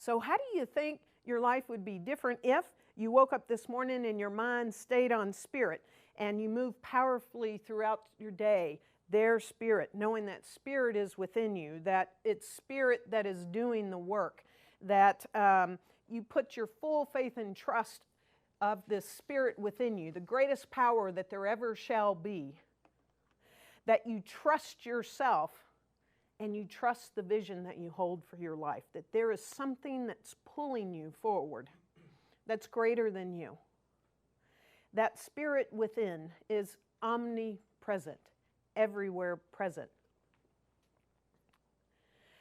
So how do you think your life would be different if you woke up this morning and your mind stayed on spirit and you moved powerfully throughout your day, their spirit, knowing that spirit is within you, that it's spirit that is doing the work, that you put your full faith and trust of this spirit within you, the greatest power that there ever shall be, that you trust yourself and you trust the vision that you hold for your life, that there is something that's pulling you forward that's greater than you. That spirit within is omnipresent, everywhere present.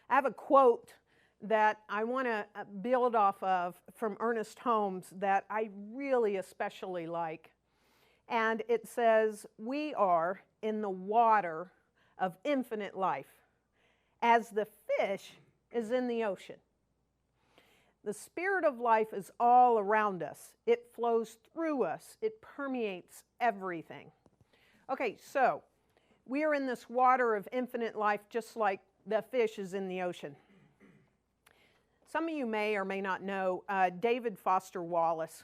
I have a quote that I want to build off of from Ernest Holmes that I really especially like. And it says, "We are in the water of infinite life, as the fish is in the ocean. The spirit of life is all around us. It flows through us. It permeates everything." Okay, so we are in this water of infinite life just like the fish is in the ocean. Some of you may or may not know David Foster Wallace,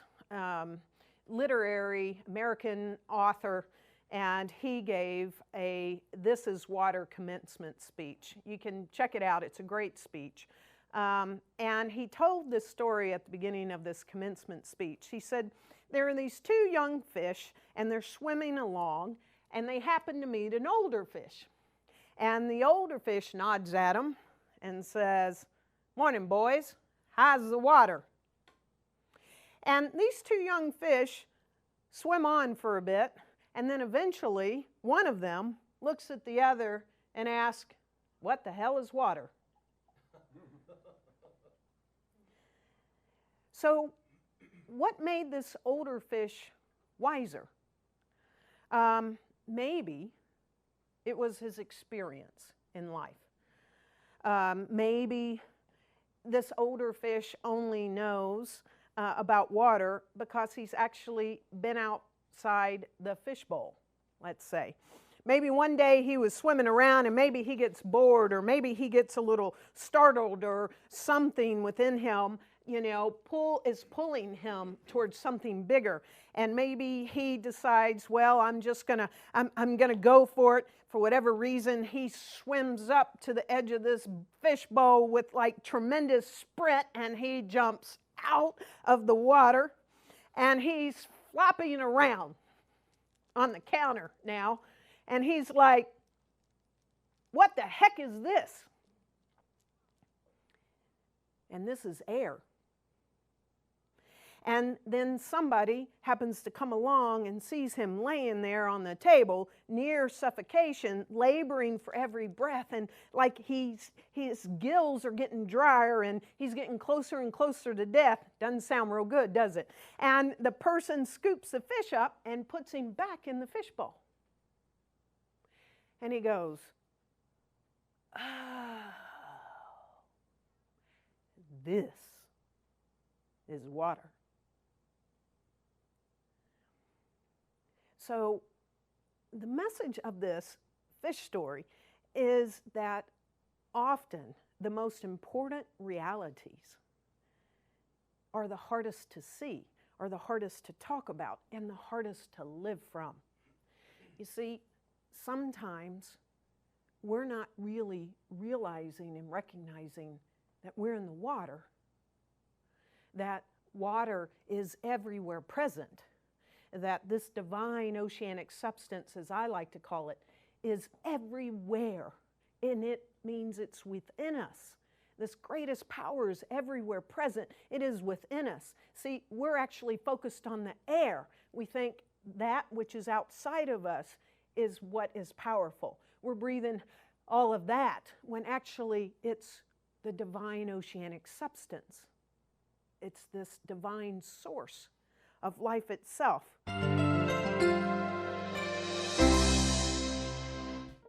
literary American author, and he gave a "This is Water" commencement speech. You can check it out. It's a great speech. And he told this story at the beginning of this commencement speech. He said, there are these two young fish, and they're swimming along, and they happen to meet an older fish. And the older fish nods at them and says, "Morning, boys. How's the water?" And these two young fish swim on for a bit, and then eventually one of them looks at the other and asks, "What the hell is water?" So what made this older fish wiser? Maybe it was his experience in life. Maybe this older fish only knows about water because he's actually been outside the fishbowl, let's say. Maybe one day he was swimming around and maybe he gets bored, or maybe he gets a little startled, or something within him, you know, is pulling him towards something bigger. And maybe he decides, well, I'm gonna go for it. For whatever reason, he swims up to the edge of this fishbowl with like tremendous sprint, and he jumps out of the water, and he's flopping around on the counter now, and he's like, "What the heck is this?" And this is air. And then somebody happens to come along and sees him laying there on the table near suffocation, laboring for every breath, and like his gills are getting drier and he's getting closer and closer to death. Doesn't sound real good, does it? And the person scoops the fish up and puts him back in the fishbowl. And he goes, "Oh, this is water." So the message of this fish story is that often the most important realities are the hardest to see, are the hardest to talk about, and the hardest to live from. You see, sometimes we're not really realizing and recognizing that we're in the water, that water is everywhere present, that this divine oceanic substance, as I like to call it, is everywhere, and it means it's within us. This greatest power is everywhere present. It is within us. See, we're actually focused on the air. We think that which is outside of us is what is powerful. We're breathing all of that, when actually it's the divine oceanic substance. It's this divine source of life itself.